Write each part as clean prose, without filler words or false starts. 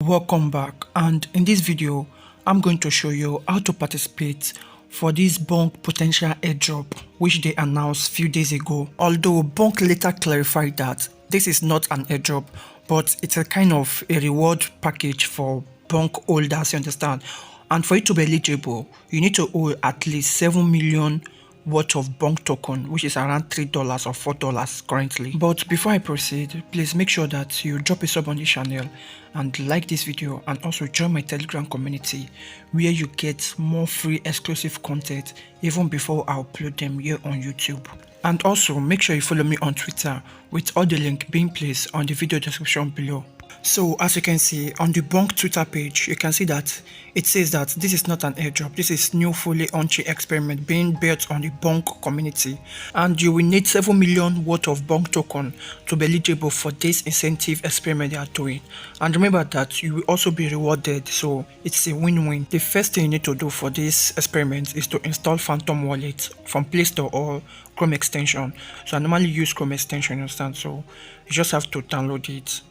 Welcome back, and in this video I'm going to show you how to participate for this Bonk potential airdrop which they announced few days ago. Although Bonk later clarified that this is not an airdrop but it's a kind of a reward package for Bonk holders, you understand. And for it to be eligible you need to hold at least 7 million worth of Bonk token, which is around $3 or $4 currently. But before I proceed, please make sure that you drop a sub on the channel and like this video, and also join my Telegram community where you get more free exclusive content even before I upload them here on YouTube. And also make sure you follow me on Twitter with all the link being placed on the video description below. So as you can see on the Bonk Twitter page, you can see that it says that this is not an airdrop, this is new fully on-chain experiment being built on the Bonk community, and you will need 7 million worth of Bonk token to be eligible for this incentive experiment they are doing. And remember that you will also be rewarded, so it's a win-win. The first thing you need to do for this experiment is to install Phantom Wallet from Play Store or Chrome extension. So I normally use Chrome extension, you understand, so you just have to download it,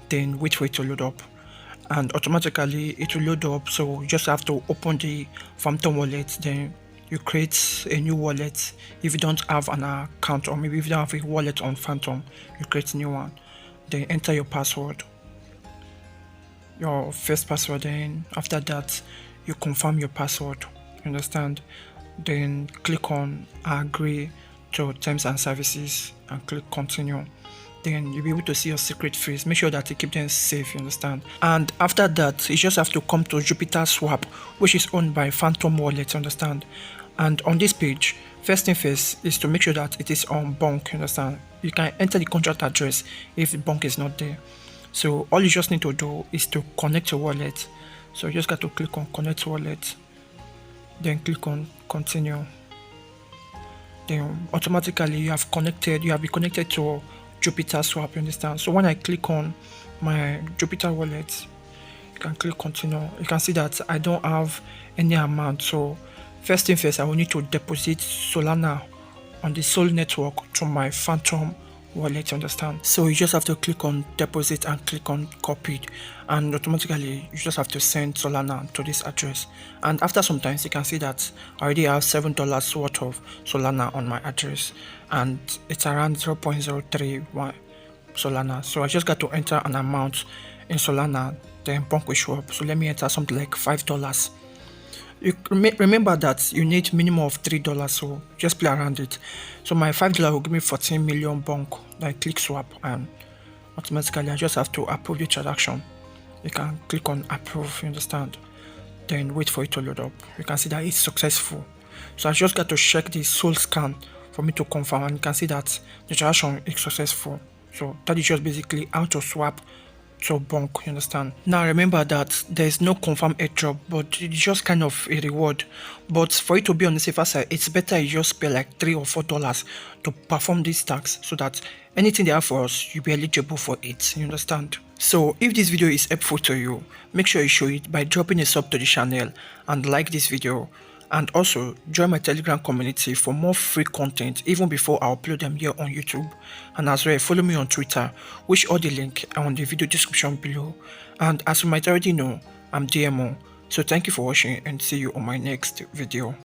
then wait for it to load up, and automatically it will load up. So you just have to open the Phantom Wallet, then you create a new wallet. If you don't have an account, or maybe if you don't have a wallet on Phantom, you create a new one, then enter your password, your first password, then after that you confirm your password, you understand, then click on agree to terms and services and click continue. Then you'll be able to see your secret phrase. Make sure that you keep them safe, you understand. And after that, you just have to come to Jupiter Swap, which is owned by Phantom Wallet, you understand. And on this page, first thing first is to make sure that it is on Bonk, you understand. You can enter the contract address if the Bonk is not there. So all you just need to do is to connect your wallet. So you just got to click on connect wallet, then click on continue. Then automatically you have been connected to Jupiter Swap, you understand. So when I click on my Jupiter wallet, you can click continue. You can see that I don't have any amount. So first thing first, I will need to deposit Solana on the Sol network to my Phantom wallet, you understand. So you just have to click on deposit and click on copy, and automatically you just have to send Solana to this address. And after some time you can see that I already have $7 worth of Solana on my address, and it's around 0.031 Solana. So I just got to enter an amount in Solana, then Bonk will show up. So let me enter something like $5. You remember that you need minimum of $3, so just play around it. So my $5 will give me 14 million Bonk. Then I click swap, and automatically I just have to approve the transaction. You can click on approve, you understand, then wait for it to load up. You can see that it's successful. So I just got to check the Sol scan for me to confirm, and you can see that the transaction is successful. So that is just basically how to swap to Bonk, you understand. Now remember that there is no confirmed airdrop, but it's just kind of a reward. But for it to be on the safer side, it's better you just pay like $3 or $4 to perform these tasks, so that anything they have for us, you'll be eligible for it, you understand. So if this video is helpful to you, make sure you show it by dropping a sub to the channel and like this video. And also join my Telegram community for more free content even before I upload them here on YouTube. And as well, follow me on Twitter, which all the link are on the video description below. And as you might already know, I'm DMO. So thank you for watching, and see you on my next video.